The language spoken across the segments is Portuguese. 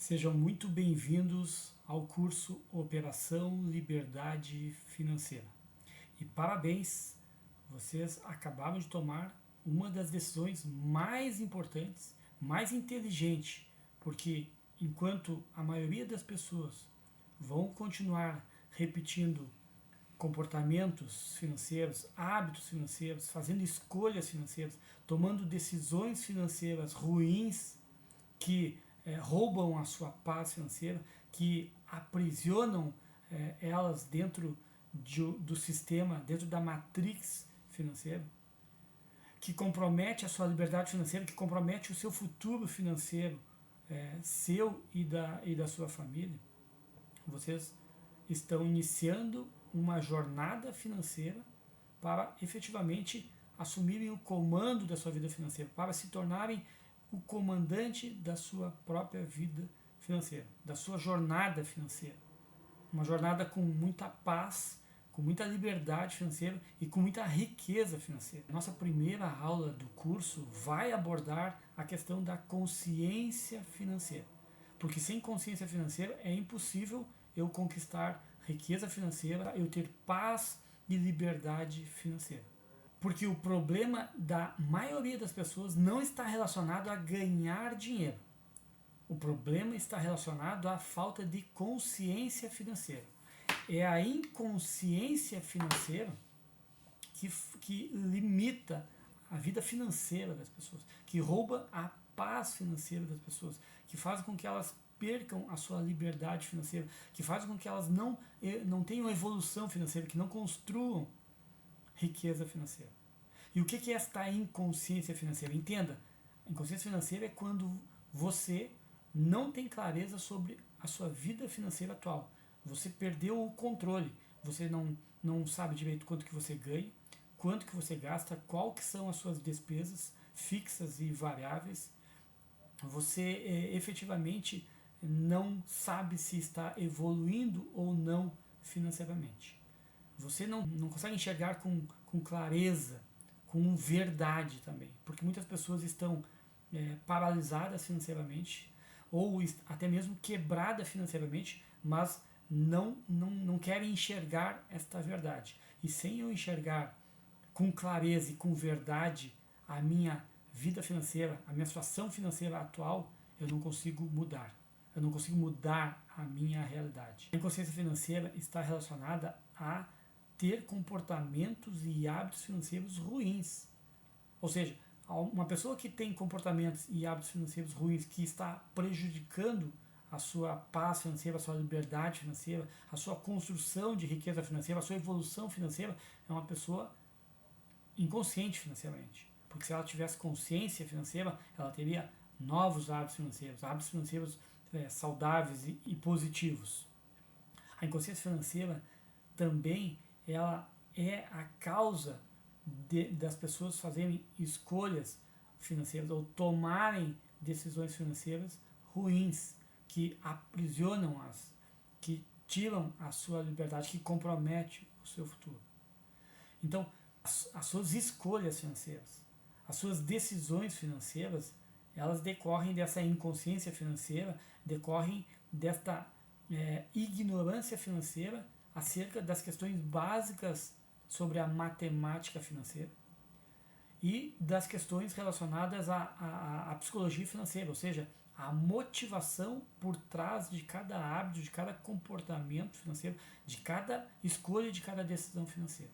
Sejam muito bem-vindos ao curso Operação Liberdade Financeira. E parabéns, vocês acabaram de tomar uma das decisões mais importantes, mais inteligentes, porque enquanto a maioria das pessoas vão continuar repetindo comportamentos financeiros, hábitos financeiros, fazendo escolhas financeiras, tomando decisões financeiras ruins que roubam a sua paz financeira, que aprisionam elas dentro do sistema, dentro da matrix financeira, que compromete a sua liberdade financeira, que compromete o seu futuro financeiro, seu e da sua família. Vocês estão iniciando uma jornada financeira para efetivamente assumirem o comando da sua vida financeira, para se tornarem o comandante da sua própria vida financeira, da sua jornada financeira. Uma jornada com muita paz, com muita liberdade financeira e com muita riqueza financeira. Nossa primeira aula do curso vai abordar a questão da consciência financeira. Porque sem consciência financeira é impossível eu conquistar riqueza financeira, eu ter paz e liberdade financeira. Porque o problema da maioria das pessoas não está relacionado a ganhar dinheiro. O problema está relacionado à falta de consciência financeira. É a inconsciência financeira que limita a vida financeira das pessoas, que rouba a paz financeira das pessoas, que faz com que elas percam a sua liberdade financeira, que faz com que elas não tenham evolução financeira, que não construam riqueza financeira. E o que é esta inconsciência financeira? Entenda, a inconsciência financeira é quando você não tem clareza sobre a sua vida financeira atual. Você perdeu o controle, você não sabe direito quanto que você ganha, quanto que você gasta, qual que são as suas despesas fixas e variáveis. Você efetivamente não sabe se está evoluindo ou não financeiramente. Você não consegue enxergar com clareza, com verdade também, porque muitas pessoas estão paralisadas financeiramente ou até mesmo quebradas financeiramente, mas não querem enxergar esta verdade. E sem eu enxergar com clareza e com verdade a minha vida financeira, a minha situação financeira atual, eu não consigo mudar. Eu não consigo mudar a minha realidade. A inconsciência financeira está relacionada a ter comportamentos e hábitos financeiros ruins. Ou seja, uma pessoa que tem comportamentos e hábitos financeiros ruins que está prejudicando a sua paz financeira, a sua liberdade financeira, a sua construção de riqueza financeira, a sua evolução financeira, é uma pessoa inconsciente financeiramente. Porque se ela tivesse consciência financeira, ela teria novos hábitos financeiros saudáveis e positivos. A inconsciência financeira também ela é a causa das pessoas fazerem escolhas financeiras ou tomarem decisões financeiras ruins, que aprisionam-as, que tiram a sua liberdade, que comprometem o seu futuro. Então, as suas escolhas financeiras, as suas decisões financeiras, elas decorrem dessa inconsciência financeira, decorrem desta ignorância financeira acerca das questões básicas sobre a matemática financeira e das questões relacionadas à psicologia financeira, ou seja, a motivação por trás de cada hábito, de cada comportamento financeiro, de cada escolha, de cada decisão financeira.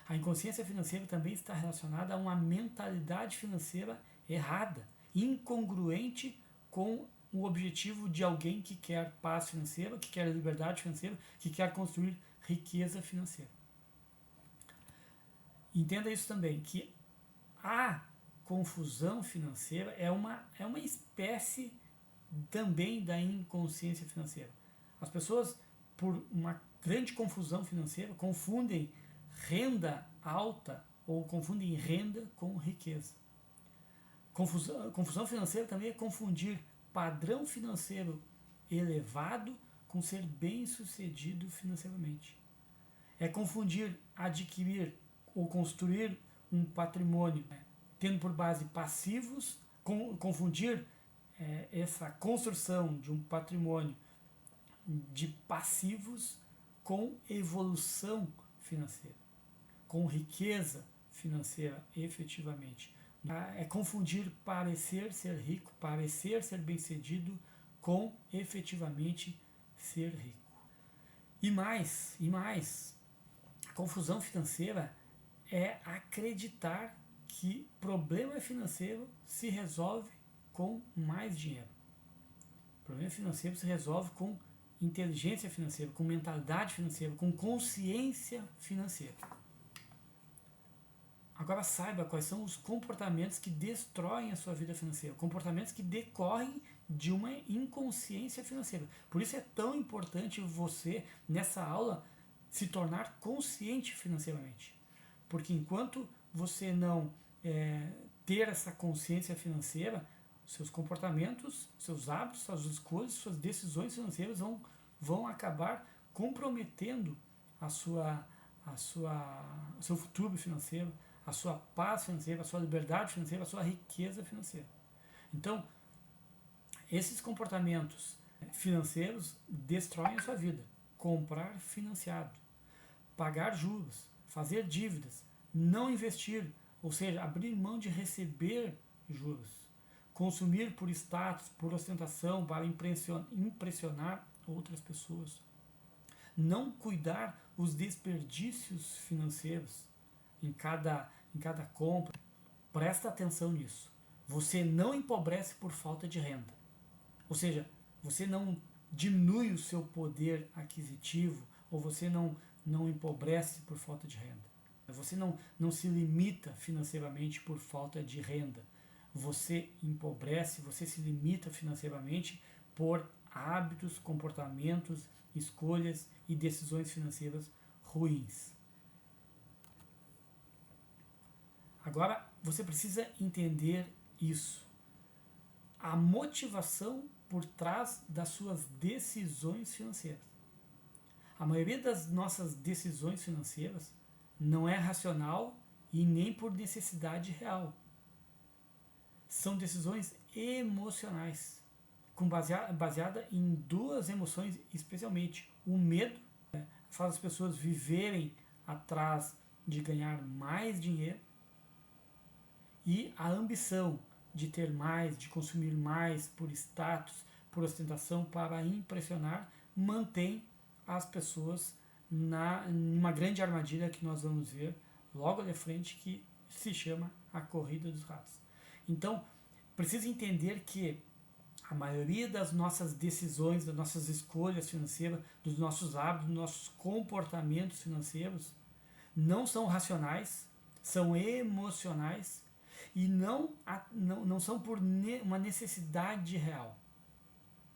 A inconsciência financeira também está relacionada a uma mentalidade financeira errada, incongruente com o objetivo de alguém que quer paz financeira, que quer liberdade financeira, que quer construir riqueza financeira. Entenda isso também, que a confusão financeira é uma espécie também da inconsciência financeira. As pessoas, por uma grande confusão financeira, confundem renda alta ou confundem renda com riqueza. Confusão financeira também é confundir padrão financeiro elevado com ser bem-sucedido financeiramente. É confundir adquirir ou construir um patrimônio tendo por base passivos, confundir essa construção de um patrimônio de passivos com evolução financeira, com riqueza financeira efetivamente. É confundir parecer ser rico, parecer ser bem-sucedido com efetivamente ser rico. E mais, a confusão financeira é acreditar que problema financeiro se resolve com mais dinheiro. O problema financeiro se resolve com inteligência financeira, com mentalidade financeira, com consciência financeira. Agora saiba quais são os comportamentos que destroem a sua vida financeira, comportamentos que decorrem de uma inconsciência financeira. Por isso é tão importante você, nessa aula, se tornar consciente financeiramente. Porque enquanto você não ter essa consciência financeira, seus comportamentos, seus hábitos, suas escolhas, suas decisões financeiras vão acabar comprometendo o seu futuro financeiro, a sua paz financeira, a sua liberdade financeira, a sua riqueza financeira. Então, esses comportamentos financeiros destroem a sua vida. Comprar financiado, pagar juros, fazer dívidas, não investir, ou seja, abrir mão de receber juros, consumir por status, por ostentação, para impressionar outras pessoas, não cuidar os desperdícios financeiros em cada compra. Presta atenção nisso. Você não empobrece por falta de renda. Ou seja, você não diminui o seu poder aquisitivo, ou você não empobrece por falta de renda. Você não se limita financeiramente por falta de renda. Você empobrece, você se limita financeiramente por hábitos, comportamentos, escolhas e decisões financeiras ruins. Agora, você precisa entender isso. A motivação por trás das suas decisões financeiras. A maioria das nossas decisões financeiras não é racional e nem por necessidade real. São decisões emocionais, baseada em duas emoções especialmente. O medo faz as pessoas viverem atrás de ganhar mais dinheiro, e a ambição de ter mais, de consumir mais por status, por ostentação, para impressionar, mantém as pessoas numa grande armadilha que nós vamos ver logo ali à frente, que se chama a corrida dos ratos. Então, precisa entender que a maioria das nossas decisões, das nossas escolhas financeiras, dos nossos hábitos, dos nossos comportamentos financeiros, não são racionais, são emocionais e não são por uma necessidade real.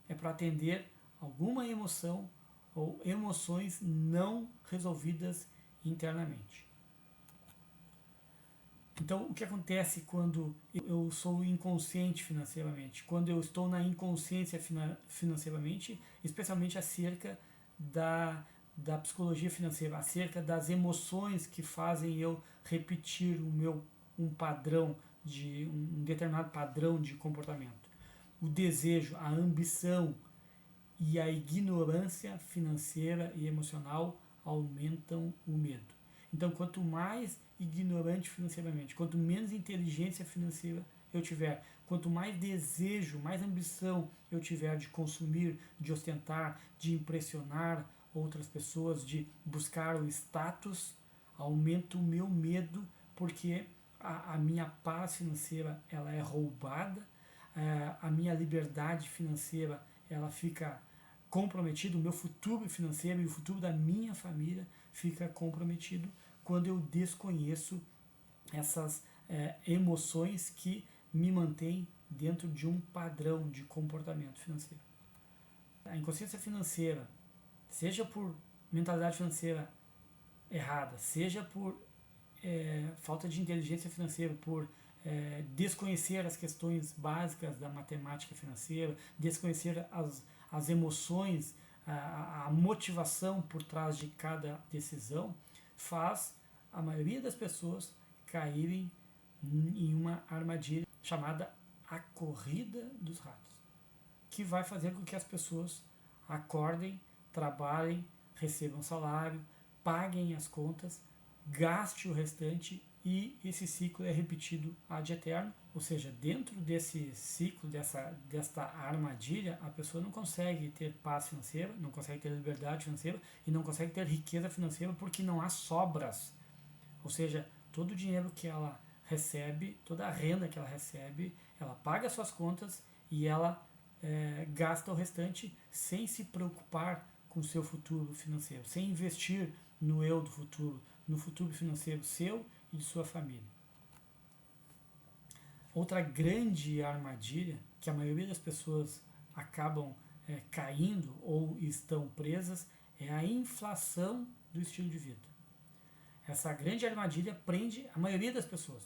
É para atender alguma emoção ou emoções não resolvidas internamente. Então, o que acontece quando eu sou inconsciente financeiramente? Quando eu estou na inconsciência financeiramente, especialmente acerca da psicologia financeira, acerca das emoções que fazem eu repetir um padrão, um determinado padrão de comportamento. O desejo, a ambição e a ignorância financeira e emocional aumentam o medo. Então, quanto mais ignorante financeiramente, quanto menos inteligência financeira eu tiver, quanto mais desejo, mais ambição eu tiver de consumir, de ostentar, de impressionar outras pessoas, de buscar o status, aumenta o meu medo, porque a minha paz financeira ela é roubada, a minha liberdade financeira ela fica comprometida, o meu futuro financeiro e o futuro da minha família fica comprometido quando eu desconheço essas emoções que me mantêm dentro de um padrão de comportamento financeiro. A inconsciência financeira, seja por mentalidade financeira errada, seja por falta de inteligência financeira, por desconhecer as questões básicas da matemática financeira, desconhecer as emoções, a motivação por trás de cada decisão, faz a maioria das pessoas caírem em uma armadilha chamada a corrida dos ratos. que vai fazer com que as pessoas acordem, trabalhem, recebam salário, paguem as contas, gaste o restante e esse ciclo é repetido ad eterno. Ou seja, dentro desse ciclo, desta armadilha, a pessoa não consegue ter paz financeira, não consegue ter liberdade financeira e não consegue ter riqueza financeira porque não há sobras. Ou seja, todo o dinheiro que ela recebe, toda a renda que ela recebe, ela paga suas contas e ela gasta o restante sem se preocupar com o seu futuro financeiro, sem investir no eu do futuro, no futuro financeiro seu e de sua família. Outra grande armadilha que a maioria das pessoas acabam caindo ou estão presas é a inflação do estilo de vida. Essa grande armadilha prende a maioria das pessoas.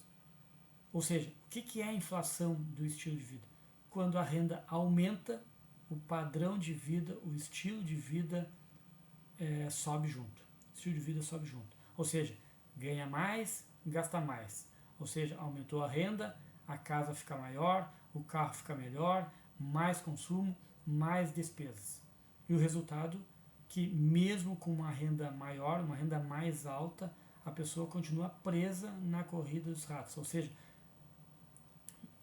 Ou seja, o que é a inflação do estilo de vida? Quando a renda aumenta, o padrão de vida, o estilo de vida sobe junto. O estilo de vida sobe junto. Ou seja, ganha mais, gasta mais. Ou seja, aumentou a renda, a casa fica maior, o carro fica melhor, mais consumo, mais despesas. E o resultado que mesmo com uma renda maior, uma renda mais alta, a pessoa continua presa na corrida dos ratos. Ou seja,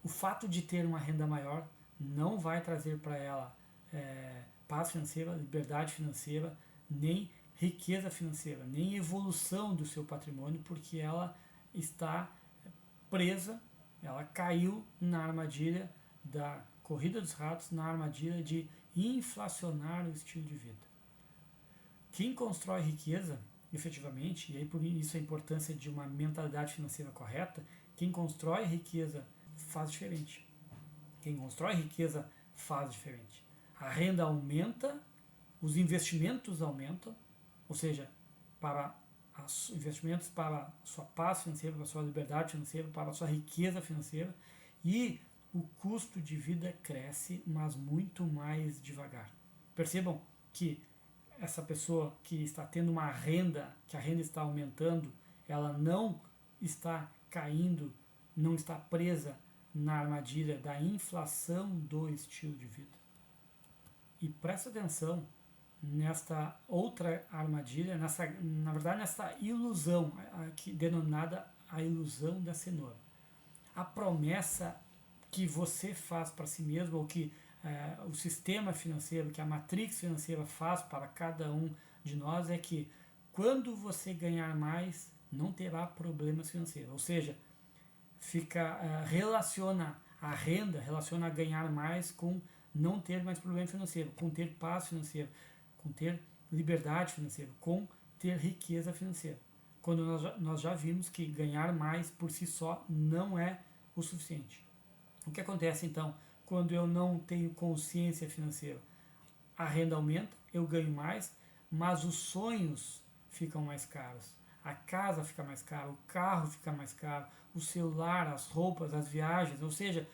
o fato de ter uma renda maior não vai trazer para ela paz financeira, liberdade financeira, nem riqueza financeira, nem evolução do seu patrimônio, porque ela está presa, ela caiu na armadilha da corrida dos ratos, na armadilha de inflacionar o estilo de vida. Quem constrói riqueza, efetivamente, e aí por isso a importância de uma mentalidade financeira correta, quem constrói riqueza faz diferente. Quem constrói riqueza faz diferente. A renda aumenta, os investimentos aumentam, ou seja, para investimentos para a sua paz financeira, para a sua liberdade financeira, para a sua riqueza financeira, e o custo de vida cresce, mas muito mais devagar. Percebam que essa pessoa que está tendo uma renda, que a renda está aumentando, ela não está caindo, não está presa na armadilha da inflação do estilo de vida. E presta atenção nesta outra armadilha, na verdade nessa ilusão, aqui denominada a ilusão da cenoura. A promessa que você faz para si mesmo, ou que o sistema financeiro, que a matrix financeira faz para cada um de nós, é que quando você ganhar mais, não terá problemas financeiros. Ou seja, relaciona a renda, relaciona a ganhar mais com não ter mais problema financeiro, com ter paz financeira, com ter liberdade financeira, com ter riqueza financeira. Quando nós já vimos que ganhar mais por si só não é o suficiente. O que acontece então quando eu não tenho consciência financeira? A renda aumenta, eu ganho mais, mas os sonhos ficam mais caros. A casa fica mais cara, o carro fica mais caro, o celular, as roupas, as viagens, ou seja,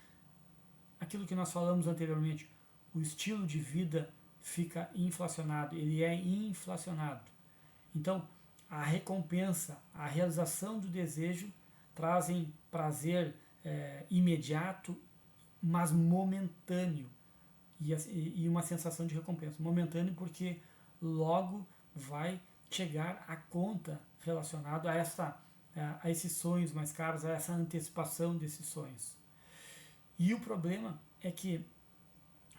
aquilo que nós falamos anteriormente, o estilo de vida fica inflacionado, ele é inflacionado. Então, a recompensa, a realização do desejo trazem prazer imediato, mas momentâneo, e uma sensação de recompensa. Momentâneo porque logo vai chegar a conta relacionada a esses sonhos mais caros, a essa antecipação desses sonhos. E o problema é que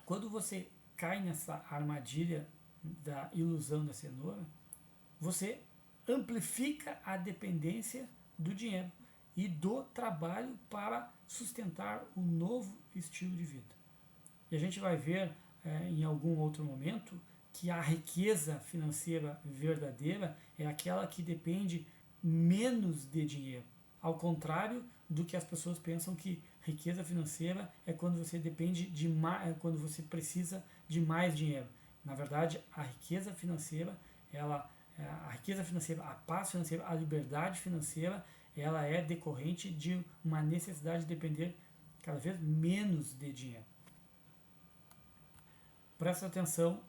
quando você cai nessa armadilha da ilusão da cenoura, você amplifica a dependência do dinheiro e do trabalho para sustentar o novo estilo de vida. E a gente vai ver em algum outro momento que a riqueza financeira verdadeira é aquela que depende menos de dinheiro. Ao contrário do que as pessoas pensam que riqueza financeira é quando você depende de mais, quando você precisa de mais dinheiro. Na verdade, a riqueza financeira, a paz financeira, a liberdade financeira, ela é decorrente de uma necessidade de depender cada vez menos de dinheiro. Presta atenção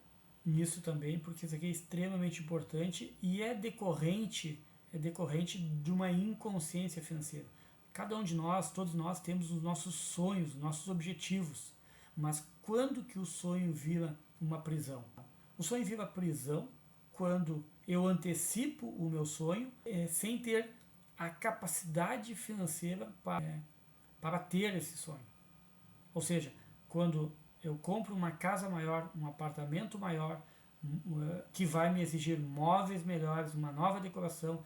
nisso também, porque isso aqui é extremamente importante e é decorrente de uma inconsciência financeira. Cada um de nós, todos nós, temos os nossos sonhos, os nossos objetivos, Mas quando que o sonho vira uma prisão? O sonho vira prisão quando eu antecipo o meu sonho sem ter a capacidade financeira para ter esse sonho. Ou seja, quando eu compro uma casa maior, um apartamento maior, que vai me exigir móveis melhores, uma nova decoração,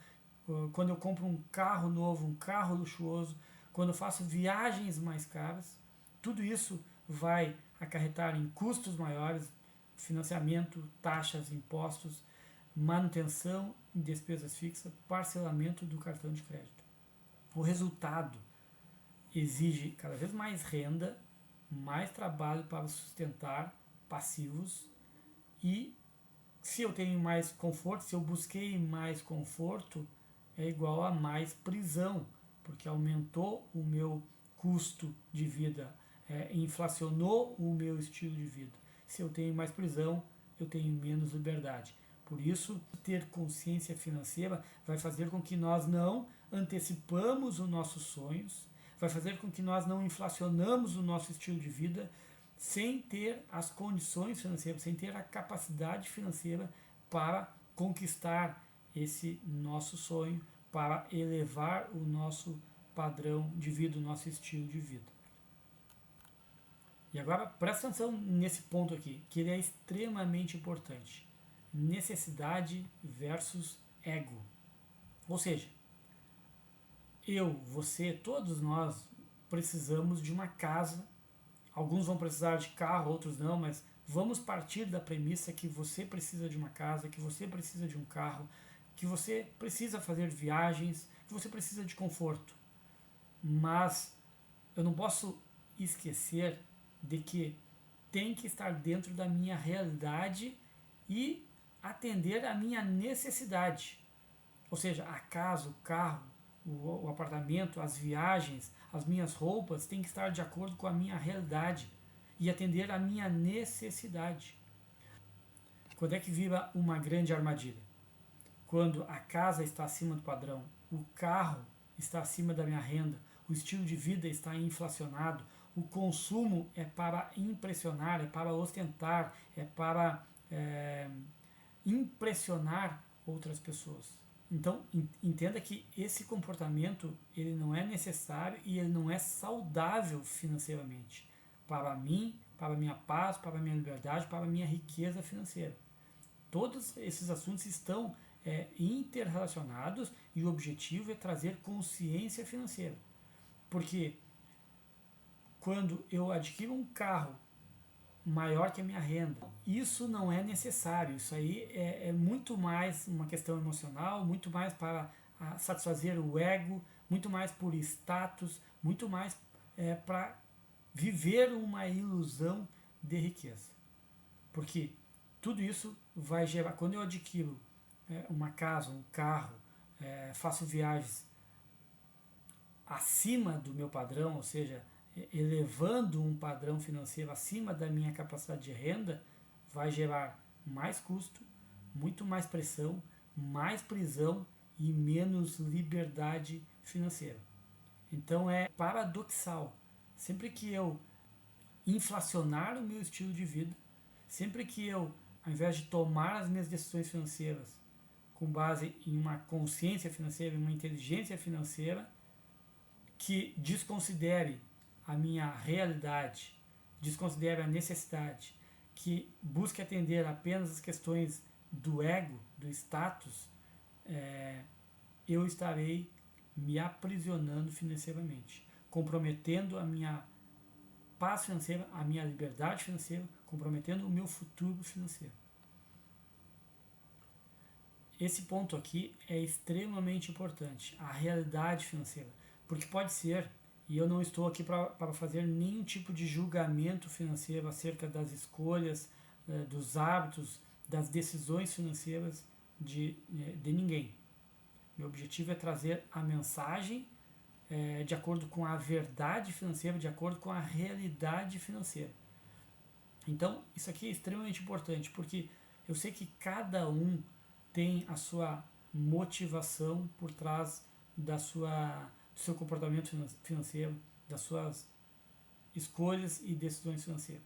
quando eu compro um carro novo, um carro luxuoso, quando eu faço viagens mais caras, tudo isso vai acarretar em custos maiores, financiamento, taxas, impostos, manutenção, despesas fixas, parcelamento do cartão de crédito. O resultado exige cada vez mais renda, mais trabalho para sustentar passivos e se eu tenho mais conforto, se eu busquei mais conforto, é igual a mais prisão, porque aumentou o meu custo de vida, inflacionou o meu estilo de vida. Se eu tenho mais prisão, eu tenho menos liberdade. Por isso, ter consciência financeira vai fazer com que nós não antecipamos os nossos sonhos, vai fazer com que nós não inflacionamos o nosso estilo de vida sem ter as condições financeiras, sem ter a capacidade financeira para conquistar esse nosso sonho, para elevar o nosso padrão de vida, o nosso estilo de vida. E agora presta atenção nesse ponto aqui, que ele é extremamente importante. Necessidade versus ego. Ou seja, eu, você, todos nós precisamos de uma casa. Alguns vão precisar de carro, outros não, mas vamos partir da premissa que você precisa de uma casa, que você precisa de um carro, que você precisa fazer viagens, que você precisa de conforto. Mas eu não posso esquecer de que tem que estar dentro da minha realidade e atender à minha necessidade. Ou seja, a casa, o carro, o apartamento, as viagens, as minhas roupas têm que estar de acordo com a minha realidade e atender à minha necessidade. Quando é que vira uma grande armadilha? Quando a casa está acima do padrão, o carro está acima da minha renda, o estilo de vida está inflacionado, o consumo é para impressionar, é para ostentar, é para impressionar outras pessoas. Então, entenda que esse comportamento ele não é necessário e ele não é saudável financeiramente para mim, para a minha paz, para a minha liberdade, para a minha riqueza financeira. Todos esses assuntos estão interrelacionados e o objetivo é trazer consciência financeira. Porque quando eu adquiro um carro maior que a minha renda, isso não é necessário. Isso aí é muito mais uma questão emocional, muito mais para satisfazer o ego, muito mais por status, muito mais para viver uma ilusão de riqueza. Porque tudo isso vai gerar, quando eu adquiro uma casa, um carro, faço viagens acima do meu padrão, ou seja, elevando um padrão financeiro acima da minha capacidade de renda, vai gerar mais custo, muito mais pressão, mais prisão e menos liberdade financeira. Então é paradoxal. Sempre que eu inflacionar o meu estilo de vida, sempre que eu, ao invés de tomar as minhas decisões financeiras com base em uma consciência financeira, em uma inteligência financeira, que desconsidere a minha realidade, desconsidere a necessidade, que busque atender apenas as questões do ego, do status, eu estarei me aprisionando financeiramente, comprometendo a minha paz financeira, a minha liberdade financeira, comprometendo o meu futuro financeiro. Esse ponto aqui é extremamente importante, a realidade financeira, porque pode ser, e eu não estou aqui para fazer nenhum tipo de julgamento financeiro acerca das escolhas, dos hábitos, das decisões financeiras de ninguém. Meu objetivo é trazer a mensagem de acordo com a verdade financeira, de acordo com a realidade financeira. Então, isso aqui é extremamente importante, porque eu sei que cada um tem a sua motivação por trás do seu comportamento financeiro, das suas escolhas e decisões financeiras.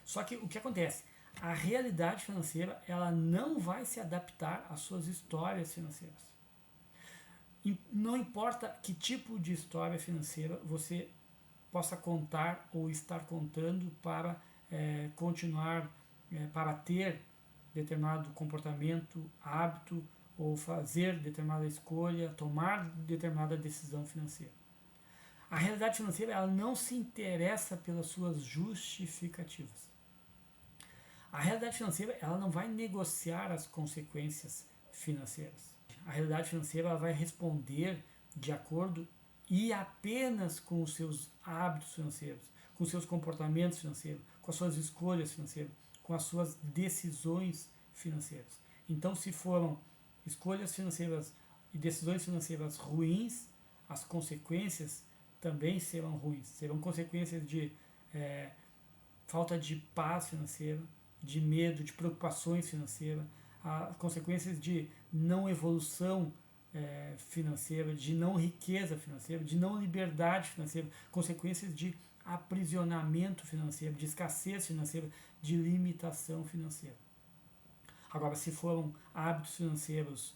Só que o que acontece? A realidade financeira, ela não vai se adaptar às suas histórias financeiras. Não importa que tipo de história financeira você possa contar ou estar contando para continuar, para ter determinado comportamento, hábito, ou fazer determinada escolha, tomar determinada decisão financeira. A realidade financeira, ela não se interessa pelas suas justificativas. A realidade financeira, ela não vai negociar as consequências financeiras. A realidade financeira, ela vai responder de acordo e apenas com os seus hábitos financeiros, com os seus comportamentos financeiros, com as suas escolhas financeiras, com as suas decisões financeiras. Então, se foram escolhas financeiras e decisões financeiras ruins, as consequências também serão ruins. Serão consequências de falta de paz financeira, de medo, de preocupações financeiras, consequências de não evolução financeira, de não riqueza financeira, de não liberdade financeira, consequências de aprisionamento financeiro, de escassez financeira, de limitação financeira. Agora, se foram hábitos financeiros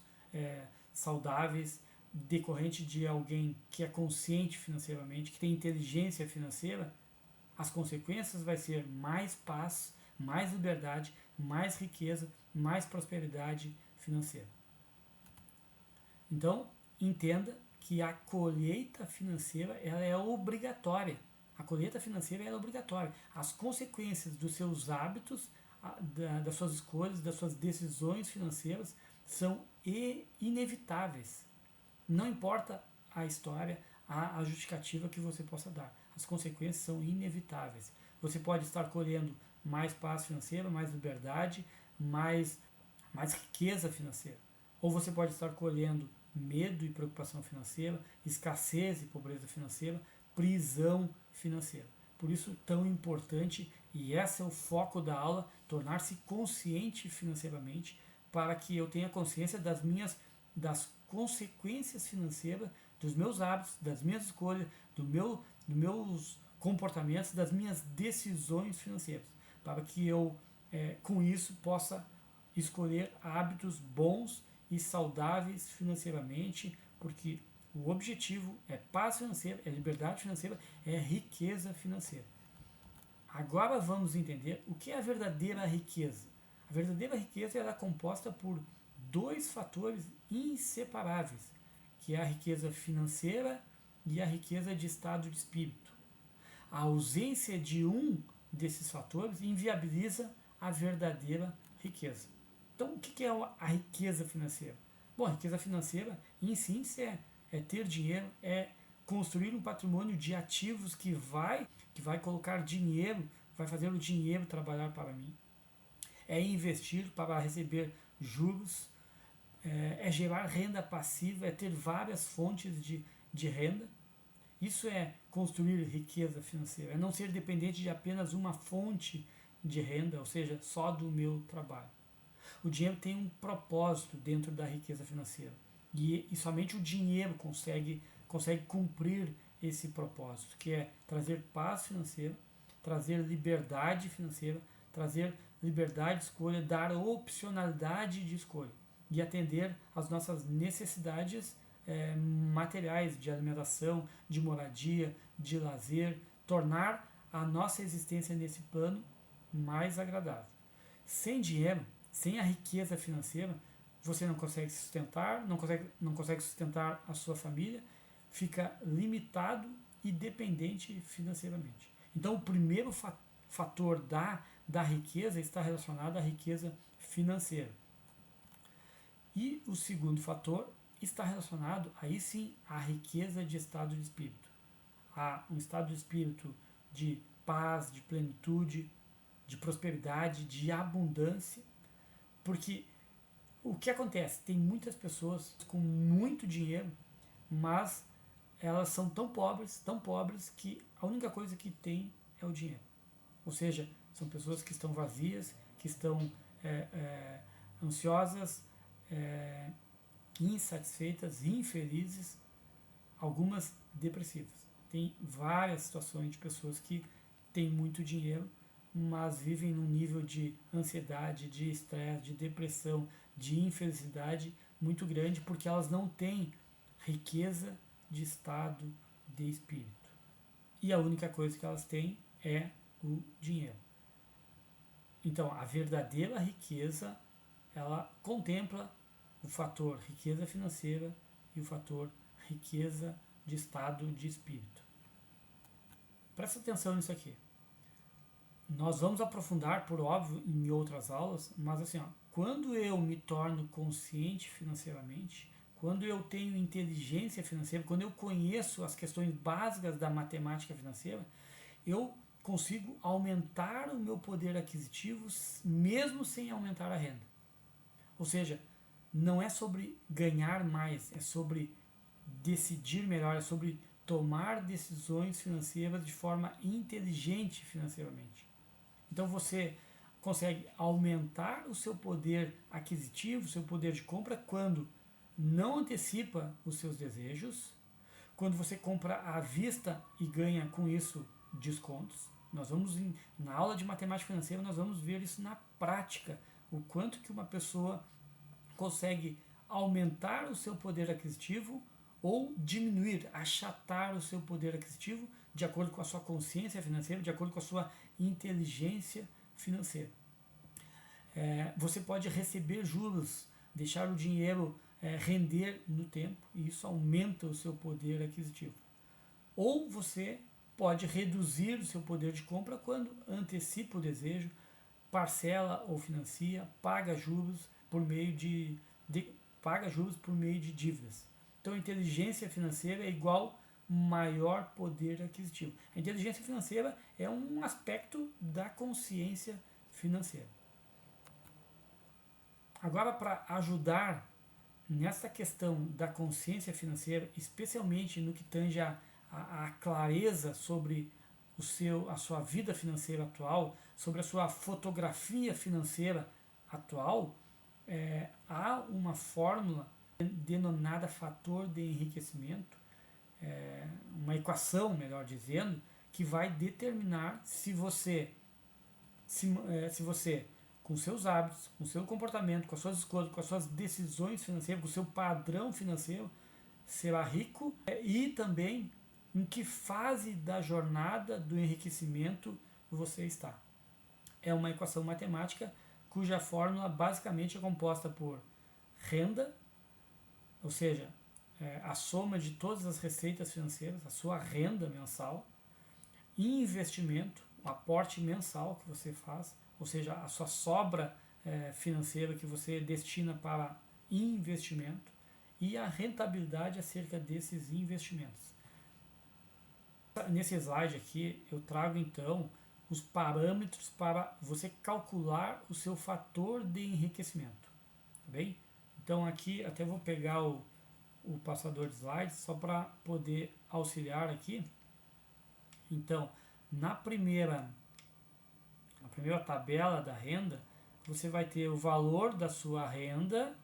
saudáveis, decorrente de alguém que é consciente financeiramente, que tem inteligência financeira, as consequências vai ser mais paz, mais liberdade, mais riqueza, mais prosperidade financeira. Então, entenda que a colheita financeira ela é obrigatória. A colheita financeira é obrigatória. As consequências dos seus hábitos, das suas escolhas, das suas decisões financeiras são inevitáveis. Não importa a história, a justificativa que você possa dar. As consequências são inevitáveis. Você pode estar colhendo mais paz financeira, mais liberdade, mais riqueza financeira. Ou você pode estar colhendo medo e preocupação financeira, escassez e pobreza financeira, prisão financeira. Por isso, tão importante, e esse é o foco da aula, tornar-se consciente financeiramente, para que eu tenha consciência das consequências financeiras, dos meus hábitos, das minhas escolhas, dos meus comportamentos, das minhas decisões financeiras, para que eu, com isso, possa escolher hábitos bons e saudáveis financeiramente, porque o objetivo é paz financeira, é liberdade financeira, é riqueza financeira. Agora vamos entender o que é a verdadeira riqueza. A verdadeira riqueza ela é composta por dois fatores inseparáveis, que é a riqueza financeira e a riqueza de estado de espírito. A ausência de um desses fatores inviabiliza a verdadeira riqueza. Então, o que é a riqueza financeira? Bom, a riqueza financeira, em síntese, é ter dinheiro, é construir um patrimônio de ativos que vai colocar dinheiro, vai fazer o dinheiro trabalhar para mim. É investir para receber juros, é gerar renda passiva, é ter várias fontes de renda. Isso é construir riqueza financeira, é não ser dependente de apenas uma fonte de renda, ou seja, só do meu trabalho. O dinheiro tem um propósito dentro da riqueza financeira e somente o dinheiro consegue cumprir esse propósito, que é trazer paz financeira, trazer liberdade financeira, trazer liberdade de escolha, dar opcionalidade de escolha e atender às nossas necessidades materiais de alimentação, de moradia, de lazer, tornar a nossa existência nesse plano mais agradável. Sem dinheiro, sem a riqueza financeira, você não consegue sustentar, não consegue sustentar a sua família, fica limitado e dependente financeiramente. Então, o primeiro fator da riqueza está relacionado à riqueza financeira. E o segundo fator está relacionado, aí sim, à riqueza de estado de espírito. A um estado de espírito de paz, de plenitude, de prosperidade, de abundância. Porque o que acontece? Tem muitas pessoas com muito dinheiro, mas elas são tão pobres que a única coisa que tem é o dinheiro. Ou seja, são pessoas que estão vazias, que estão ansiosas, insatisfeitas, infelizes, algumas depressivas. tem várias situações de pessoas que têm muito dinheiro, mas vivem num nível de ansiedade, de estresse, de depressão, de infelicidade muito grande, porque elas não têm riqueza de estado de espírito. E a única coisa que elas têm é o dinheiro. Então, a verdadeira riqueza, ela contempla o fator riqueza financeira e o fator riqueza de estado de espírito. Presta atenção nisso aqui. Nós vamos aprofundar, por óbvio, em outras aulas, mas assim, ó, quando eu me torno consciente financeiramente, quando eu tenho inteligência financeira, quando eu conheço as questões básicas da matemática financeira, eu consigo aumentar o meu poder aquisitivo mesmo sem aumentar a renda. Ou seja, não é sobre ganhar mais, é sobre decidir melhor, é sobre tomar decisões financeiras de forma inteligente financeiramente. Então você consegue aumentar o seu poder aquisitivo, o seu poder de compra, quando não antecipa os seus desejos, quando você compra à vista e ganha com isso descontos. Na aula de matemática financeira, nós vamos ver isso na prática, o quanto que uma pessoa consegue aumentar o seu poder aquisitivo ou diminuir, achatar o seu poder aquisitivo de acordo com a sua consciência financeira, de acordo com a sua inteligência financeira. Você pode receber juros, deixar o dinheiro render no tempo, e isso aumenta o seu poder aquisitivo. Ou você pode reduzir o seu poder de compra quando antecipa o desejo, parcela ou financia, paga juros por meio de dívidas. Então, a inteligência financeira é igual maior poder aquisitivo. A inteligência financeira é um aspecto da consciência financeira. Agora, para ajudar nessa questão da consciência financeira, especialmente no que tange a clareza sobre a sua vida financeira atual, sobre a sua fotografia financeira atual, há uma fórmula denominada fator de enriquecimento, uma equação, melhor dizendo, que vai determinar se você, com seus hábitos, com seu comportamento, com as suas escolhas, com as suas decisões financeiras, com o seu padrão financeiro, será rico, e também em que fase da jornada do enriquecimento você está. É uma equação matemática cuja fórmula basicamente é composta por renda, ou seja, a soma de todas as receitas financeiras, a sua renda mensal, e investimento, o aporte mensal que você faz, ou seja, a sua sobra financeira que você destina para investimento, e a rentabilidade acerca desses investimentos. Nesse slide aqui eu trago então os parâmetros para você calcular o seu fator de enriquecimento, tá bem? Então aqui até vou pegar o passador de slides só para poder auxiliar aqui. Então, na primeira tabela da renda, você vai ter o valor da sua renda,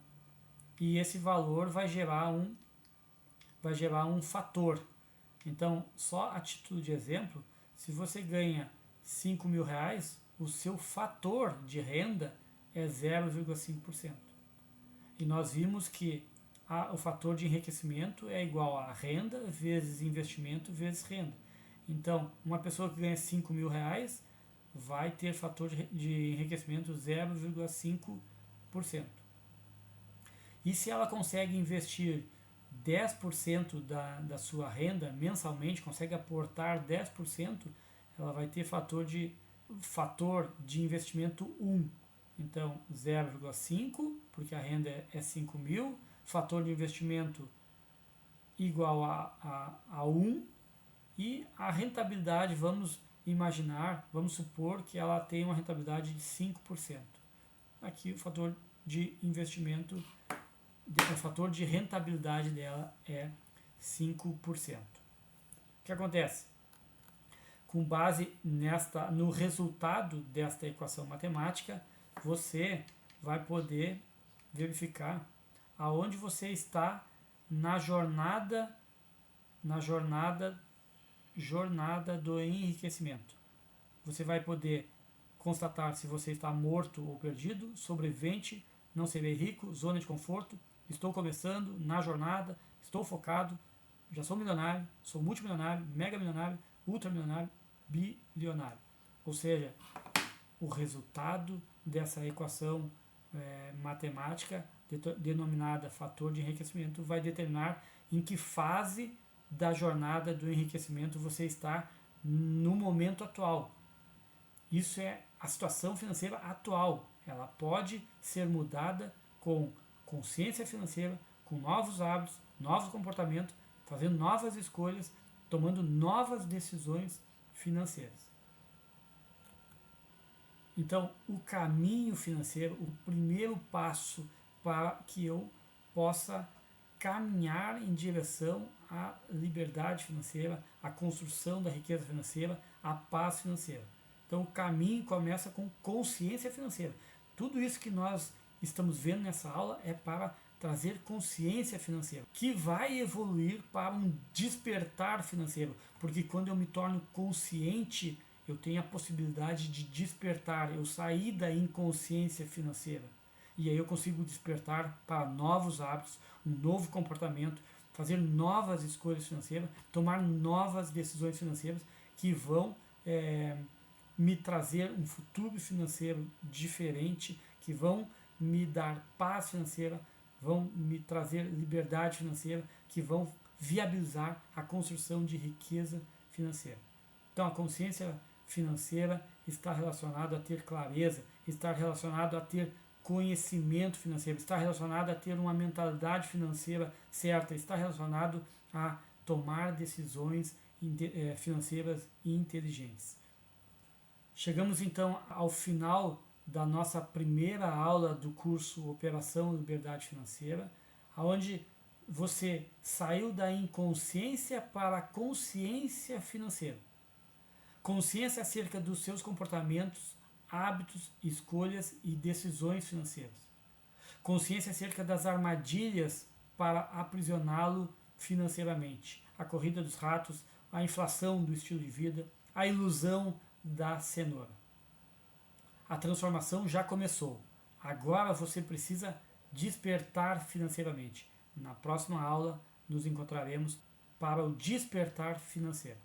e esse valor vai gerar um fator. Então, só a título de exemplo, se você ganha R$5.000, o seu fator de renda é 0,5%. E nós vimos que o fator de enriquecimento é igual a renda vezes investimento vezes renda. Então, uma pessoa que ganha R$5.000 vai ter fator de enriquecimento 0,5%. E se ela consegue investir 10% da sua renda mensalmente, consegue aportar 10%, ela vai ter fator de investimento 1. Então, 0,5, porque a renda é 5.000, fator de investimento igual a 1, e a rentabilidade, vamos supor que ela tem uma rentabilidade de 5%. Aqui o fator de investimento, o fator de rentabilidade dela é 5%. O que acontece? Com base no resultado desta equação matemática, você vai poder verificar aonde você está na jornada jornada do enriquecimento. Você vai poder constatar se você está morto ou perdido, sobrevivente, não serei rico, zona de conforto, estou começando na jornada, estou focado, já sou milionário, sou multimilionário, mega milionário, ultramilionário, bilionário. Ou seja, o resultado dessa equação matemática denominada fator de enriquecimento vai determinar em que fase da jornada do enriquecimento você está no momento atual. Isso é a situação financeira atual. Ela pode ser mudada com consciência financeira, com novos hábitos, novos comportamentos, fazendo novas escolhas, tomando novas decisões financeiras. Então, o caminho financeiro, o primeiro passo para que eu possa caminhar em direção à liberdade financeira, à construção da riqueza financeira, à paz financeira. Então, o caminho começa com consciência financeira. Tudo isso que nós estamos vendo nessa aula é para trazer consciência financeira, que vai evoluir para um despertar financeiro, porque quando eu me torno consciente, eu tenho a possibilidade de despertar, eu sair da inconsciência financeira. E aí eu consigo despertar para novos hábitos, um novo comportamento, fazer novas escolhas financeiras, tomar novas decisões financeiras que vão me trazer um futuro financeiro diferente, que vão me dar paz financeira, vão me trazer liberdade financeira, que vão viabilizar a construção de riqueza financeira. Então a consciência financeira está relacionado a ter clareza, está relacionado a ter conhecimento financeiro, está relacionado a ter uma mentalidade financeira certa, está relacionado a tomar decisões financeiras inteligentes. Chegamos então ao final da nossa primeira aula do curso Operação Liberdade Financeira, onde você saiu da inconsciência para a consciência financeira. Consciência acerca dos seus comportamentos, hábitos, escolhas e decisões financeiras. Consciência acerca das armadilhas para aprisioná-lo financeiramente. A corrida dos ratos, a inflação do estilo de vida, a ilusão da cenoura. A transformação já começou. Agora você precisa despertar financeiramente. Na próxima aula nos encontraremos para o despertar financeiro.